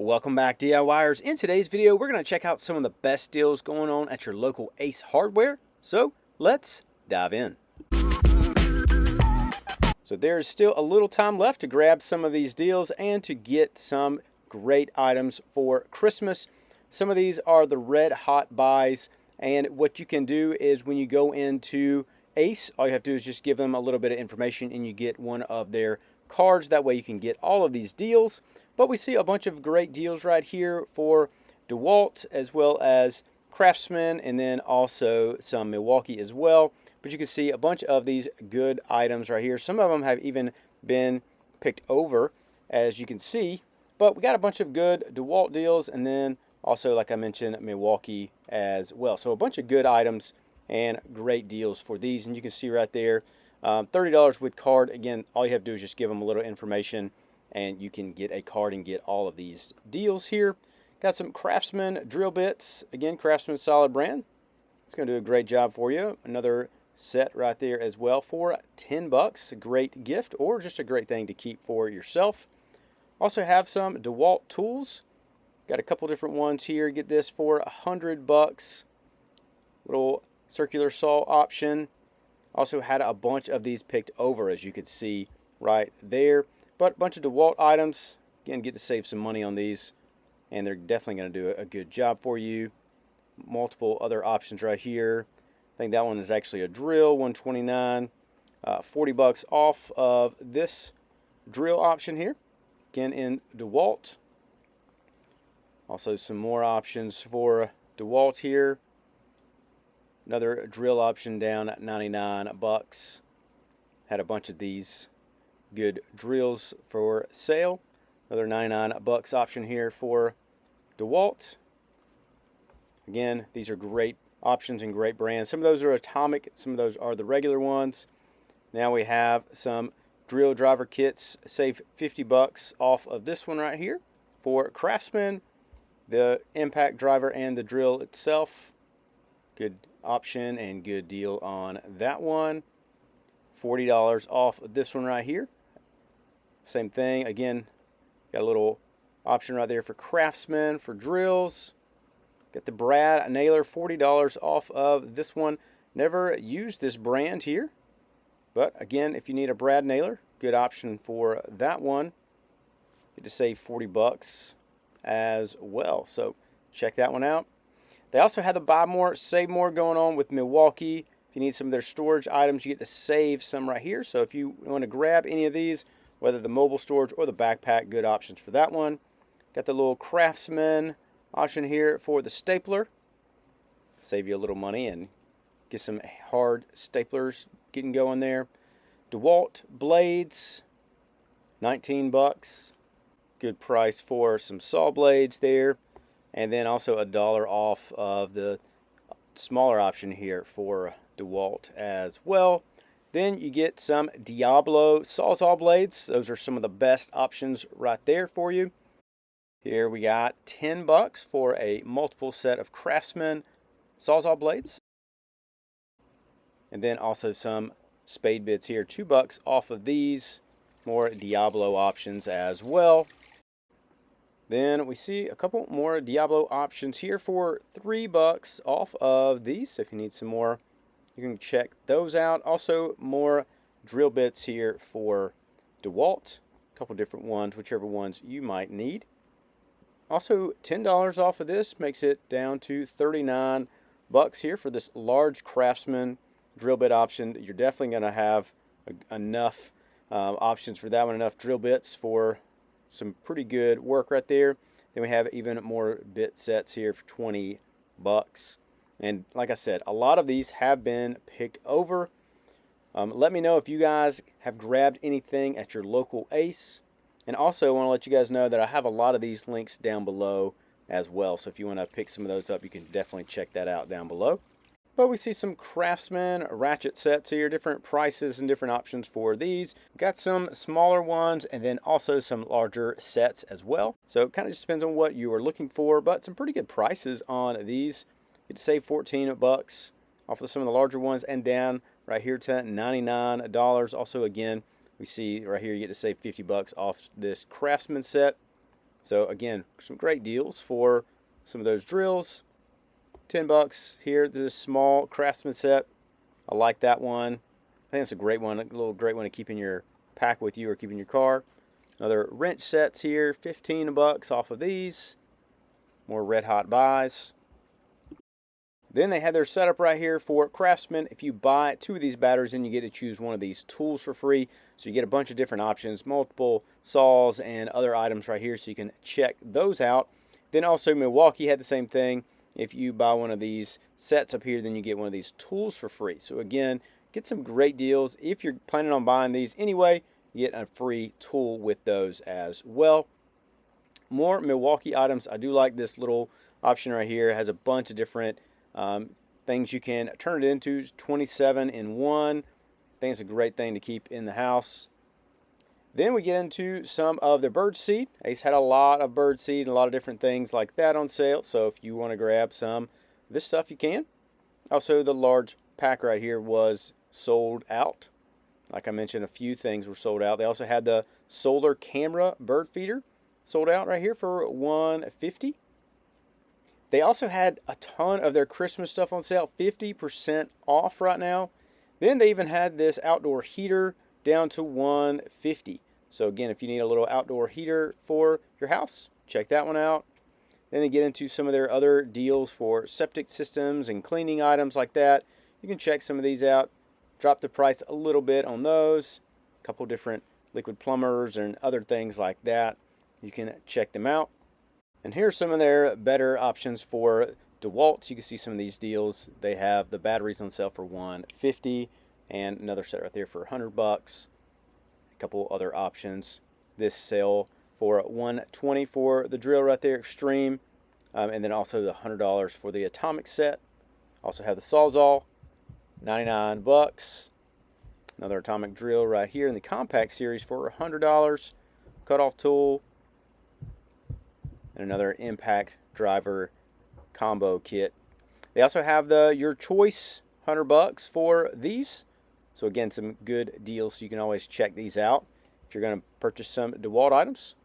Welcome back, DIYers. In today's video, we're going to check out some of the best deals going on at your local Ace Hardware. So let's dive in. So there's still a little time left to grab some of these deals and to get some great items for Christmas. Some of these are the red hot buys, and what you can do is when you go into Ace, all you have to do is just give them a little bit of information and you get one of their cards. That way you can get all of these deals. But we see a bunch of great deals right here for DeWalt as well as Craftsman, and then also some Milwaukee as well. But you can see a bunch of these good items right here. Some of them have even been picked over, as you can see. But we got a bunch of good DeWalt deals, and then also, like I mentioned, Milwaukee as well. So a bunch of good items and great deals for these. And you can see right there, $30 with card. Again, all you have to do is just give them a little information and you can get a card and get all of these deals here. Got some Craftsman drill bits. Again, Craftsman solid brand. It's going to do a great job for you. Another set right there as well for 10 bucks. A great gift or just a great thing to keep for yourself. Also have some DeWalt tools. Got a couple different ones here. Get this for 100 bucks. Little circular saw option. Also had a bunch of these picked over, as you could see right there. But a bunch of DeWalt items. Again, get to save some money on these, and they're definitely going to do a good job for you. Multiple other options right here. I think that one is actually a drill, $129. 40 bucks off of this drill option here. Again, in DeWalt. Also some more options for DeWalt here. Another drill option down at 99 bucks. Had a bunch of these good drills for sale. Another 99 bucks option here for DeWalt. Again, these are great options and great brands. Some of those are Atomic, some of those are the regular ones. Now we have some drill driver kits. Save 50 bucks off of this one right here for Craftsman. The impact driver and the drill itself. Good option and good deal on that one. $40 off of this one right here. Same thing, again, got a little option right there for Craftsman for drills. Got the Brad nailer, $40 off of this one. Never used this brand here, but again, if you need a Brad nailer, good option for that one. Get to save 40 bucks as well, so check that one out. They also had the buy more, save more going on with Milwaukee. If you need some of their storage items, you get to save some right here. So if you want to grab any of these, whether the mobile storage or the backpack, good options for that one. Got the little Craftsman option here for the stapler. Save you a little money and get some hard staplers getting going there. DeWalt blades, 19 bucks. Good price for some saw blades there. And then also $1 off of the smaller option here for DeWalt as well. Then you get some Diablo Sawzall blades. Those are some of the best options right there for you. Here we got 10 bucks for a multiple set of Craftsman Sawzall blades. And then also some spade bits here, 2 bucks off of these. More Diablo options as well. Then we see a couple more Diablo options here for 3 bucks off of these. So if you need some more, you can check those out. Also, more drill bits here for DeWalt. A couple different ones, whichever ones you might need. Also, $10 off of this makes it down to 39 bucks here for this large Craftsman drill bit option. You're definitely going to have enough options for that one, enough drill bits for some pretty good work right there. Then we have even more bit sets here for 20 bucks. And like I said, a lot of these have been picked over. Let me know if you guys have grabbed anything at your local Ace. And also I want to let you guys know that I have a lot of these links down below as well. So if you want to pick some of those up, you can definitely check that out down below. But we see some Craftsman ratchet sets here, different prices and different options for these. Got some smaller ones and then also some larger sets as well. So it kind of just depends on what you are looking for, but some pretty good prices on these. You get to save 14 bucks off of some of the larger ones and down right here to $99. Also, again, we see right here you get to save 50 bucks off this Craftsman set. So again, some great deals for some of those drills. $10 here. This small Craftsman set. I like that one. I think it's a great one, a little great one to keep in your pack with you or keep in your car. Another wrench sets here, $15 off of these. More red hot buys. Then they have their setup right here for Craftsman. If you buy 2 of these batteries, then you get to choose one of these tools for free. So you get a bunch of different options, multiple saws and other items right here, so you can check those out. Then also Milwaukee had the same thing. If you buy one of these sets up here, then you get one of these tools for free. So again, get some great deals. If you're planning on buying these anyway, you get a free tool with those as well. More Milwaukee items. I do like this little option right here. It has a bunch of different things you can turn it into. 27 in 1. I think it's a great thing to keep in the house. Then we get into some of the bird seed. Ace had a lot of bird seed and a lot of different things like that on sale. So if you want to grab some of this stuff, you can. Also, the large pack right here was sold out. Like I mentioned, a few things were sold out. They also had the solar camera bird feeder sold out right here for $150. They also had a ton of their Christmas stuff on sale, 50% off right now. Then they even had this outdoor heater down to $150. So again, if you need a little outdoor heater for your house, check that one out. Then they get into some of their other deals for septic systems and cleaning items like that. You can check some of these out. Drop the price a little bit on those. A couple different liquid plumbers and other things like that. You can check them out. And here are some of their better options for DeWalt. You can see some of these deals. They have the batteries on sale for $150 and another set right there for $100. A couple other options. This sale for $120 for the drill right there, Extreme, and then also the $100 for the Atomic set. Also have the Sawzall, $99. Another Atomic drill right here in the Compact series for $100. Cutoff tool. And another impact driver combo kit. They also have the Your Choice $100 for these. So again, some good deals. So you can always check these out if you're going to purchase some DeWalt items.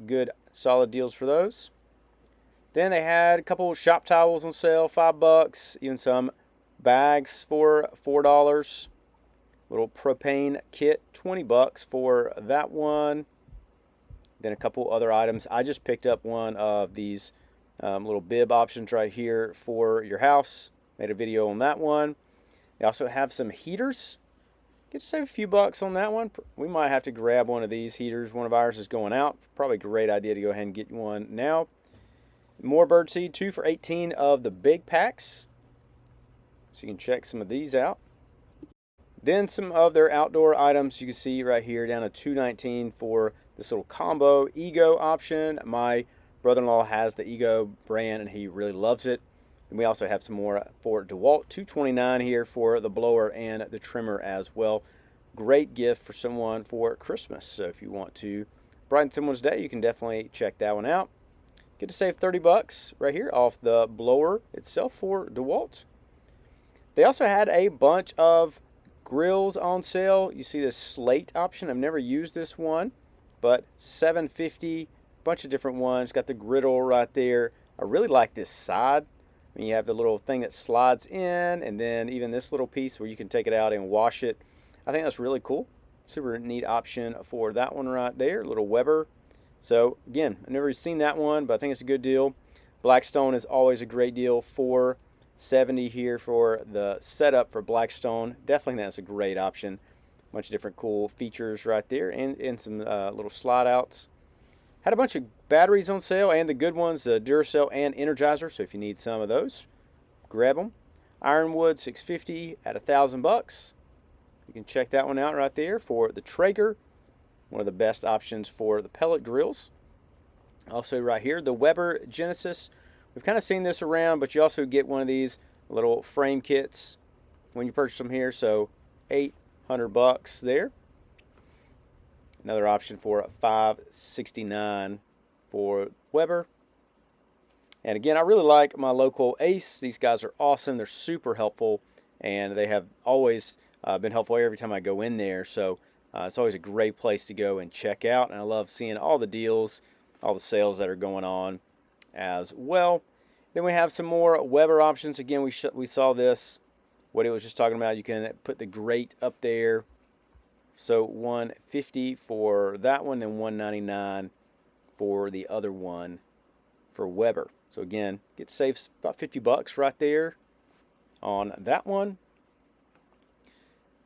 Good solid deals for those. Then they had a couple of shop towels on sale, $5. Even some bags for $4. Little propane kit, $20 for that one. Then a couple other items. I just picked up one of these little bib options right here for your house. Made a video on that one. They also have some heaters. Get to save a few bucks on that one. We might have to grab one of these heaters. One of ours is going out. Probably a great idea to go ahead and get one now. More birdseed, 2 for $18 of the big packs. So you can check some of these out. Then some of their outdoor items you can see right here down to $219 for this little combo Ego option. My brother-in-law has the Ego brand and he really loves it. And we also have some more for DeWalt, $229 here for the blower and the trimmer as well. Great gift for someone for Christmas. So if you want to brighten someone's day, you can definitely check that one out. Get to save $30 right here off the blower itself for DeWalt. They also had a bunch of grills on sale. You see this slate option. I've never used this one, but $750, bunch of different ones. Got the griddle right there. I really like this side. I mean, you have the little thing that slides in, and then even this little piece where you can take it out and wash it. I think that's really cool. Super neat option for that one right there, little Weber. So again, I've never seen that one, but I think it's a good deal. Blackstone is always a great deal. $470 here for the setup for Blackstone. Definitely that's a great option. Bunch of different cool features right there, and some little slide outs. Had a bunch of batteries on sale, and the good ones, the Duracell and Energizer. So if you need some of those, grab them. Ironwood $650 at $1,000. You can check that one out right there for the Traeger. One of the best options for the pellet grills. Also right here, the Weber Genesis. We've kind of seen this around, but you also get one of these little frame kits when you purchase them here. So $800 there. Another option for $569 for Weber. And again, I really like my local Ace. These guys are awesome. They're super helpful, and they have always been helpful every time I go in there. So it's always a great place to go and check out. And I love seeing all the deals all the sales that are going on as well. Then we have some more Weber options. Again, we saw this, what it was just talking about. You can put the grate up there. So $150 for that one, then $199 for the other one for Weber. So again, saves about $50 right there on that one.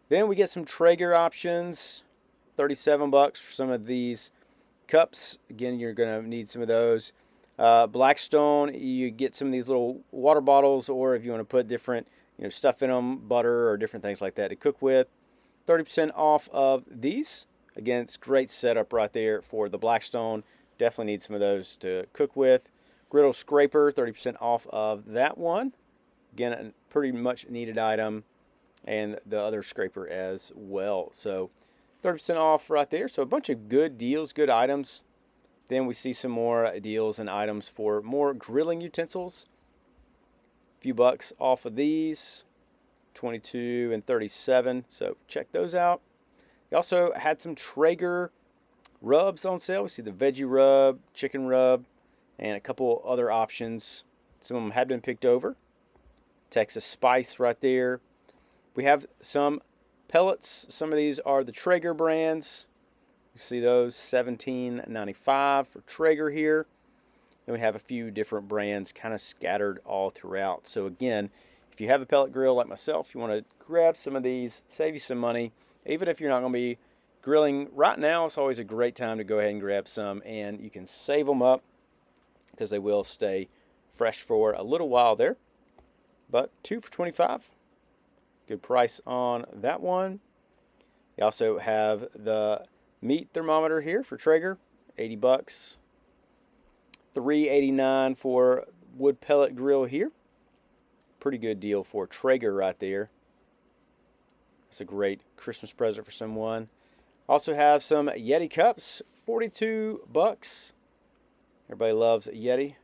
Then we get some Traeger options, $37 for some of these cups. Again, you're going to need some of those. Blackstone, you get some of these little water bottles, or if you want to put different stuff in them, butter or different things like that to cook with. 30% off of these. Again, it's great setup right there for the Blackstone. Definitely need some of those to cook with. Griddle scraper, 30% off of that one. Again, a pretty much needed item. And the other scraper as well. So 30% off right there. So a bunch of good deals, good items. Then we see some more deals and items for more grilling utensils. A few bucks off of these. 22 and 37. So check those out. We also had some Traeger rubs on sale. We see the veggie rub, chicken rub, and a couple other options. Some of them had been picked over. Texas Spice right there. We have some pellets. Some of these are the Traeger brands. You see those, $17.95 for Traeger here. Then we have a few different brands kind of scattered all throughout. So again, if you have a pellet grill like myself, you want to grab some of these, save you some money. Even if you're not going to be grilling right now, it's always a great time to go ahead and grab some, and you can save them up because they will stay fresh for a little while there. But 2 for $25. Good price on that one. They also have the meat thermometer here for Traeger, $80. $3.89 for wood pellet grill here. Pretty good deal for Traeger right there. It's a great Christmas present for someone. Also have some Yeti cups, $42. Everybody loves a Yeti.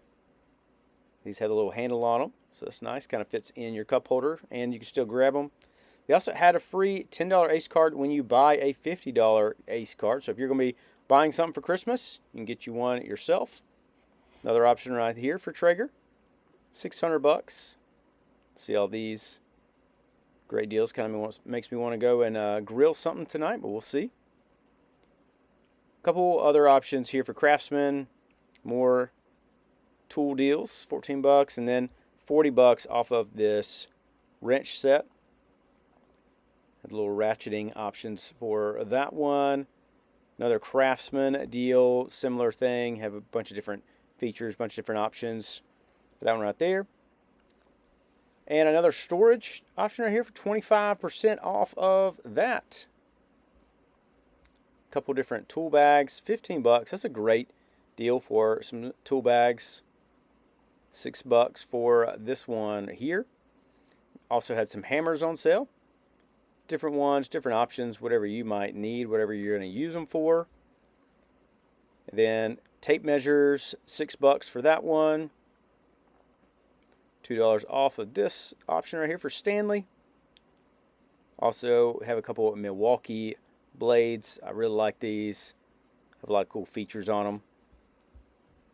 These have a little handle on them, so that's nice. Kind of fits in your cup holder, and you can still grab them. They also had a free $10 Ace card when you buy a $50 Ace card. So if you're going to be buying something for Christmas, you can get you one yourself. Another option right here for Traeger, $600. See all these great deals. Kind of makes me want to go and grill something tonight, but we'll see. A couple other options here for Craftsman. More tool deals, $14, and then $40 off of this wrench set. Had little ratcheting options for that one. Another Craftsman deal, similar thing. Have a bunch of different features, bunch of different options for that one right there. And another storage option right here for 25% off of that. A couple different tool bags, $15. That's a great deal for some tool bags. $6 for this one here. Also had some hammers on sale. Different ones, different options, whatever you might need, whatever you're going to use them for. And then tape measures, $6 for that one. $2 off of this option right here for Stanley. Also have a couple of Milwaukee blades. I really like these. Have a lot of cool features on them.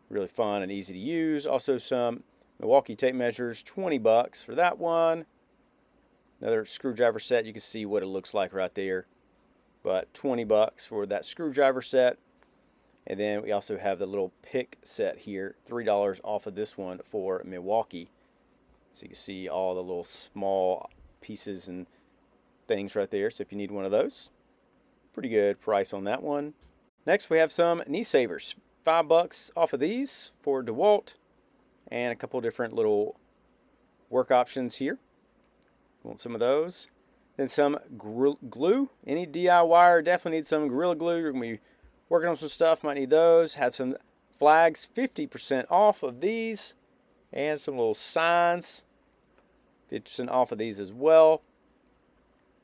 Really fun and easy to use. Also some Milwaukee tape measures, $20 for that one. Another screwdriver set. You can see what it looks like right there. But $20 for that screwdriver set. And then we also have the little pick set here, $3 off of this one for Milwaukee. So you can see all the little small pieces and things right there. So if you need one of those, pretty good price on that one. Next we have some knee savers. $5 off of these for DeWalt, and a couple different little work options here. Want some of those. Then some glue. Any DIYer definitely needs some Gorilla Glue. You're going to be working on some stuff, might need those. Have some flags, 50% off of these, and some little signs, 50% off of these as well.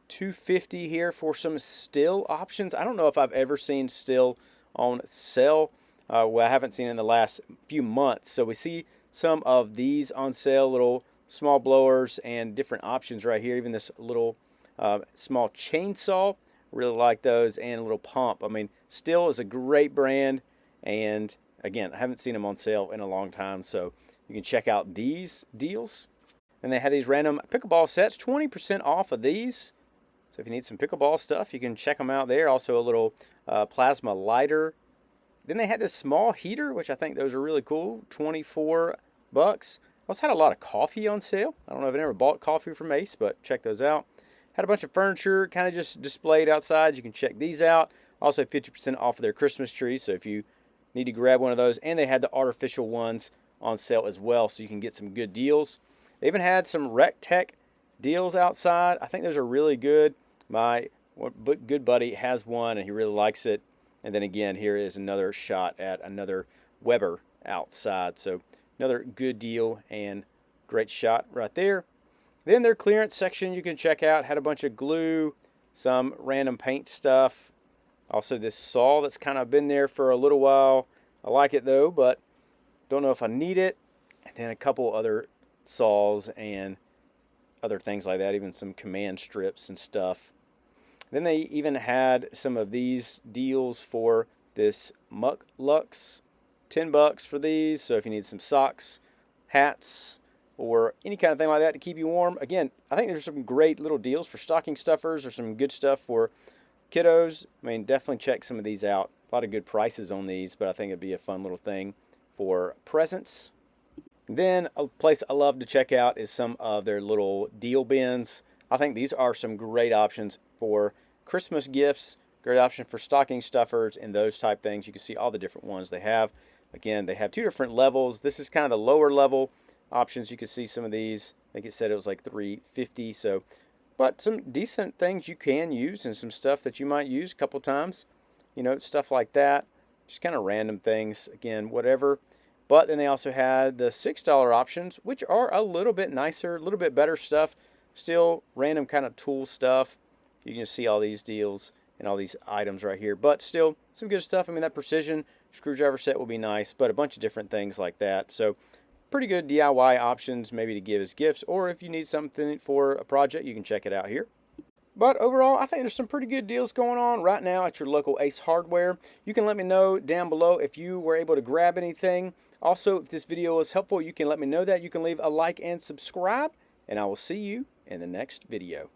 $2.50 here for some still options. I don't know if I've ever seen still on sale. Well, I haven't seen it in the last few months. So we see some of these on sale, little small blowers and different options right here. Even this little small chainsaw, really like those, and a little pump. I mean, Stihl is a great brand, and again, I haven't seen them on sale in a long time, so you can check out these deals. And they have these random pickleball sets, 20% off of these. So if you need some pickleball stuff, you can check them out there. Also a little plasma lighter. Then they had this small heater, which I think those are really cool, 24 bucks. Also had a lot of coffee on sale. I don't know if I ever bought coffee from Ace, but check those out. Had a bunch of furniture kind of just displayed outside. You can check these out. Also 50% off of their Christmas tree, so if you need to grab one of those. And they had the artificial ones on sale as well, so you can get some good deals. They even had some Rec Tech deals outside. I think those are really good. My good buddy has one, and he really likes it. And then again, here is another shot at another Weber outside. So another good deal and great shot right there. Then their clearance section you can check out. Had a bunch of glue, some random paint stuff. Also this saw that's kind of been there for a little while. I like it though, but don't know if I need it. And then a couple other saws and other things like that, even some command strips and stuff. Then they even had some of these deals for this Muck Lux, 10 bucks for these. So if you need some socks, hats, or any kind of thing like that to keep you warm. Again, I think there's some great little deals for stocking stuffers or some good stuff for kiddos. I mean, definitely check some of these out. A lot of good prices on these, but I think it'd be a fun little thing for presents. Then a place I love to check out is some of their little deal bins. I think these are some great options for Christmas gifts, great option for stocking stuffers and those type things. You can see all the different ones they have. Again, they have two different levels. This is kind of the lower level options. You can see some of these. I think it said it was like $3.50. So, but some decent things you can use and some stuff that you might use a couple times. You know, stuff like that. Just kind of random things. Again, whatever. But then they also had the $6 options, which are a little bit nicer, a little bit better stuff. Still random kind of tool stuff. You can see all these deals and all these items right here. But still some good stuff. I mean, that precision screwdriver set will be nice, but a bunch of different things like that. So pretty good DIY options maybe to give as gifts, or if you need something for a project, you can check it out here. But overall, I think there's some pretty good deals going on right now at your local Ace Hardware. You can let me know down below if you were able to grab anything. Also, if this video was helpful, you can let me know that. You can leave a like and subscribe, and I will see you in the next video.